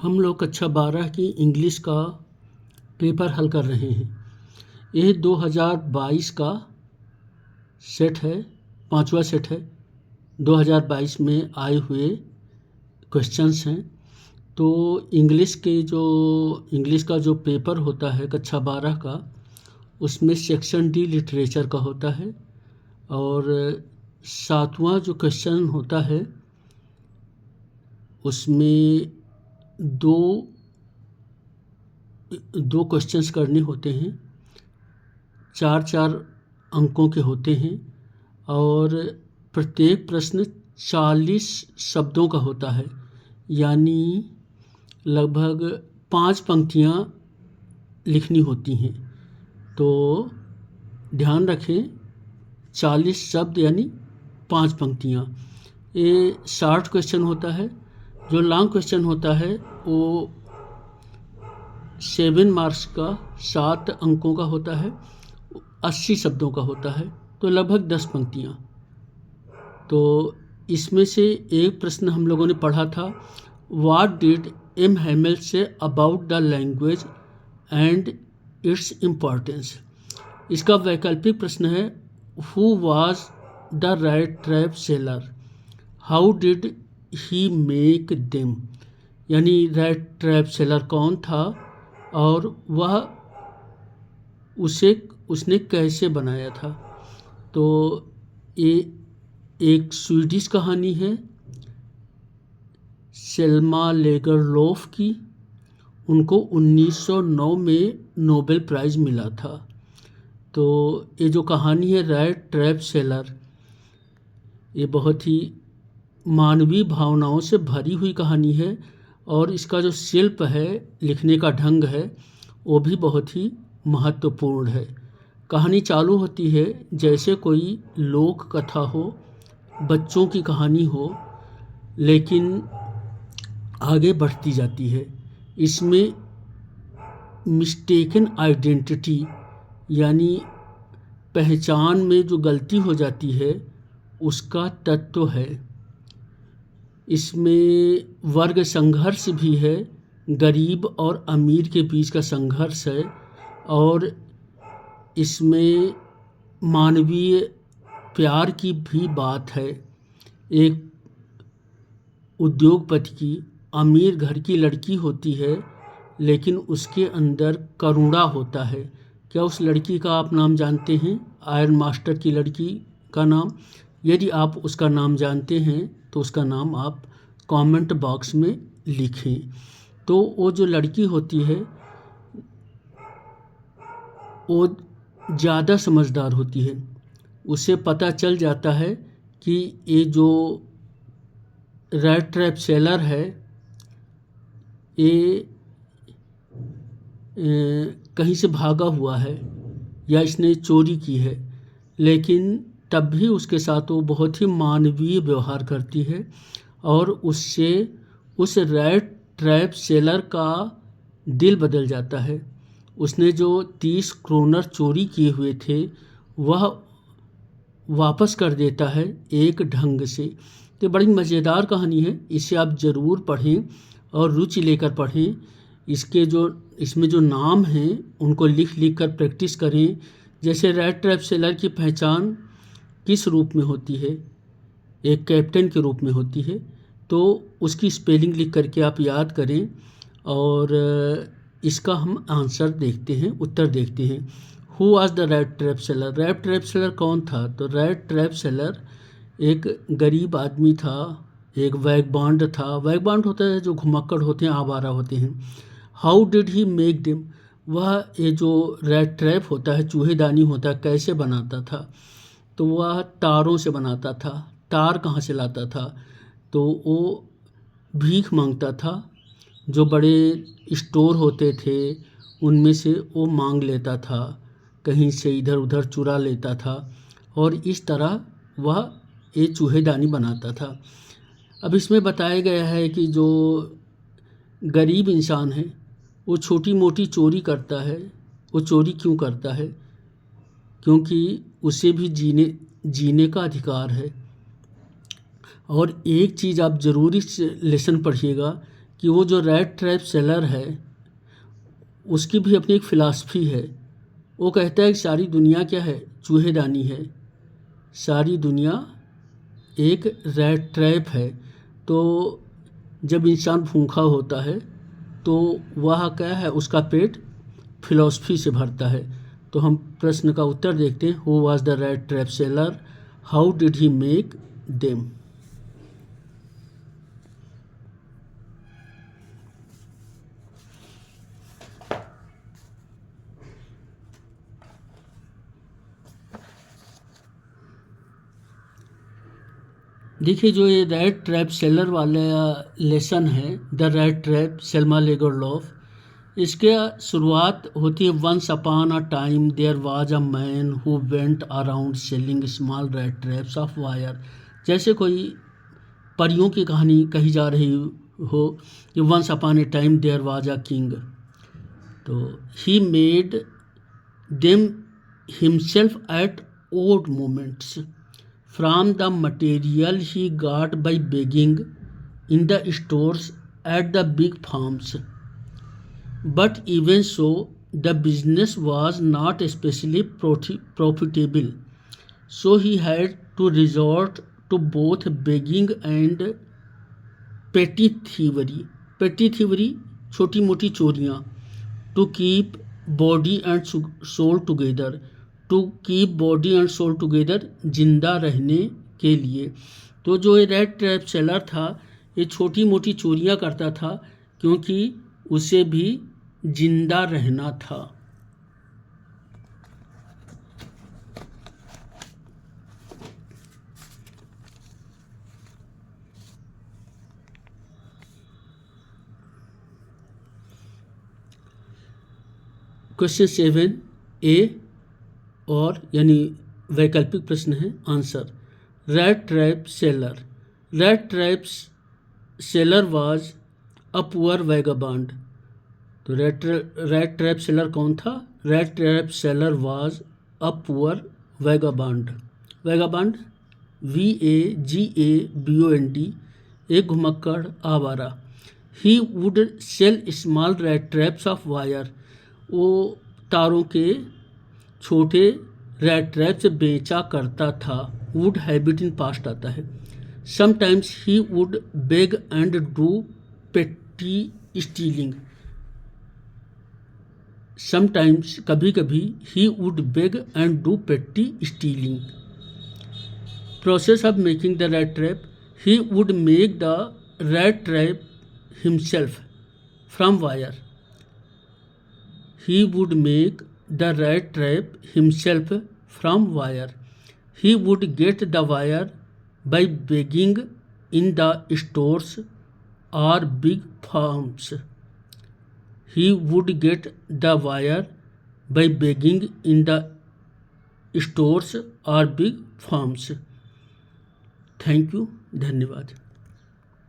हम लोग कक्षा 12 की इंग्लिश का पेपर हल कर रहे हैं। यह 2022 का सेट है, 5वां सेट है। 2022 में आए हुए क्वेश्चंस हैं। तो इंग्लिश का जो पेपर होता है कक्षा 12 का, उसमें सेक्शन डी लिटरेचर का होता है और 7वां जो क्वेश्चन होता है उसमें दो क्वेश्चंस करने होते हैं। 4 अंकों के होते हैं और प्रत्येक प्रश्न 40 शब्दों का होता है, यानी लगभग 5 पंक्तियाँ लिखनी होती हैं। तो ध्यान रखें, 40 शब्द यानी 5 पंक्तियाँ। ये शॉर्ट क्वेश्चन होता है। जो लॉन्ग क्वेश्चन होता है वो 7 मार्क्स का 7 अंकों का होता है, 80 शब्दों का होता है, तो लगभग 10 पंक्तियाँ। तो इसमें से एक प्रश्न हम लोगों ने पढ़ा था, what did M Hamel say about the language and its importance. इसका वैकल्पिक प्रश्न है, who was the rat trap seller, how did he make them. यानी रैट ट्रैप सेलर कौन था और वह उसने कैसे बनाया था। तो ये एक स्वीडिश कहानी है, सेल्मा लेगरलोफ की। उनको 1909 में नोबेल प्राइज़ मिला था। तो ये जो कहानी है रैट ट्रैप सेलर, ये बहुत ही मानवीय भावनाओं से भरी हुई कहानी है और इसका जो शिल्प है, लिखने का ढंग है, वो भी बहुत ही महत्वपूर्ण है। कहानी चालू होती है जैसे कोई लोक कथा हो, बच्चों की कहानी हो, लेकिन आगे बढ़ती जाती है। इसमें मिस्टेकन आइडेंटिटी यानी पहचान में जो गलती हो जाती है उसका तत्व है। इसमें वर्ग संघर्ष भी है, गरीब और अमीर के बीच का संघर्ष है और इसमें मानवीय प्यार की भी बात है। एक उद्योगपति की अमीर घर की लड़की होती है, लेकिन उसके अंदर करुणा होता है। क्या उस लड़की का आप नाम जानते हैं? आयरन मास्टर की लड़की का नाम। यदि आप उसका नाम जानते हैं तो उसका नाम आप कमेंट बॉक्स में लिखें। तो वो जो लड़की होती है वो ज़्यादा समझदार होती है। उसे पता चल जाता है कि ये जो रैट ट्रैप सेलर है ये कहीं से भागा हुआ है या इसने चोरी की है, लेकिन तब भी उसके साथ वो बहुत ही मानवीय व्यवहार करती है और उससे उस रैट ट्रैप सेलर का दिल बदल जाता है। उसने जो 30 क्रोनर चोरी किए हुए थे वह वापस कर देता है एक ढंग से। तो बड़ी मज़ेदार कहानी है, इसे आप ज़रूर पढ़ें और रुचि लेकर पढ़ें। इसमें जो नाम हैं उनको लिख लिख कर प्रैक्टिस करें। जैसे रैट ट्रैप सेलर की पहचान किस रूप में होती है, एक कैप्टन के रूप में होती है, तो उसकी स्पेलिंग लिख करके आप याद करें और इसका हम आंसर देखते हैं, उत्तर देखते हैं। Who was the rat trap seller. Rat trap seller कौन था? तो रैट ट्रैप सेलर एक गरीब आदमी था, एक वैगबॉन्ड था। वैगबॉन्ड होता है जो घुमक्कड़ होते हैं, आवारा होते हैं। How did he make them, वह ये जो रैट ट्रैप होता है, चूहेदानी होता है, कैसे बनाता था? तो वह तारों से बनाता था। तार कहाँ से लाता था? तो वो भीख मांगता था। जो बड़े स्टोर होते थे उनमें से वो मांग लेता था, कहीं से इधर उधर चुरा लेता था और इस तरह वह ये चूहेदानी बनाता था। अब इसमें बताया गया है कि जो गरीब इंसान है वो छोटी मोटी चोरी करता है। वो चोरी क्यों करता है? क्योंकि उसे भी जीने का अधिकार है। और एक चीज़ आप ज़रूर इस लेसन पढ़िएगा कि वो जो रैट ट्रैप सेलर है उसकी भी अपनी एक फ़िलासफ़ी है। वो कहता है कि सारी दुनिया क्या है, चूहेदानी है, सारी दुनिया एक रैट ट्रैप है। तो जब इंसान भूखा होता है तो वह क्या है, उसका पेट फिलॉसफी से भरता है। तो हम प्रश्न का उत्तर देखते हैं, who was the rat trap seller, how did he make them. देखिए, जो ये रैट ट्रैप सेलर वाला लेसन है, the rat trap, Selma Lagerlof, इसके शुरुआत होती है, once upon a time there was a man who went around selling small rat traps of wire. जैसे कोई परियों की कहानी कही जा रही हो कि once upon a time there was a king, तो he made them himself at odd moments from the material he got by begging in the stores at the big farms. But even so, the business was not especially profitable, so he had to resort to both begging and petty thievery. Petty thievery, छोटी मोटी चोरियाँ, to keep body and soul together, to keep body and soul together, जिंदा रहने के लिए। तो जो ये रैट ट्रैप सेलर था, ये छोटी मोटी चोरियाँ करता था क्योंकि उसे भी जिंदा रहना था। क्वेश्चन 7 ए और यानी वैकल्पिक प्रश्न है। Answer, rat trap seller, rat trap seller was a poor vagabond. तो रैट ट्रैप सेलर कौन था? Rat trap seller was a poor vagabond. Vagabond VAGABOND, एक घुमक्कड़ आवारा। He would sell small rat traps of wire, वो तारों के छोटे रैट ट्रैप्स बेचा करता था। वुड हैबिट इन पास्ट आता है। Sometimes he would beg and do petty stealing, sometimes कभी कभी he would beg and do petty stealing. Process of making the rat trap, he would make the rat trap himself from wire, he would make the rat trap himself from wire. He would get the wire by begging in the stores or big farms. He would get the wire by begging in the stores or big farms. Thank you, धन्यवाद।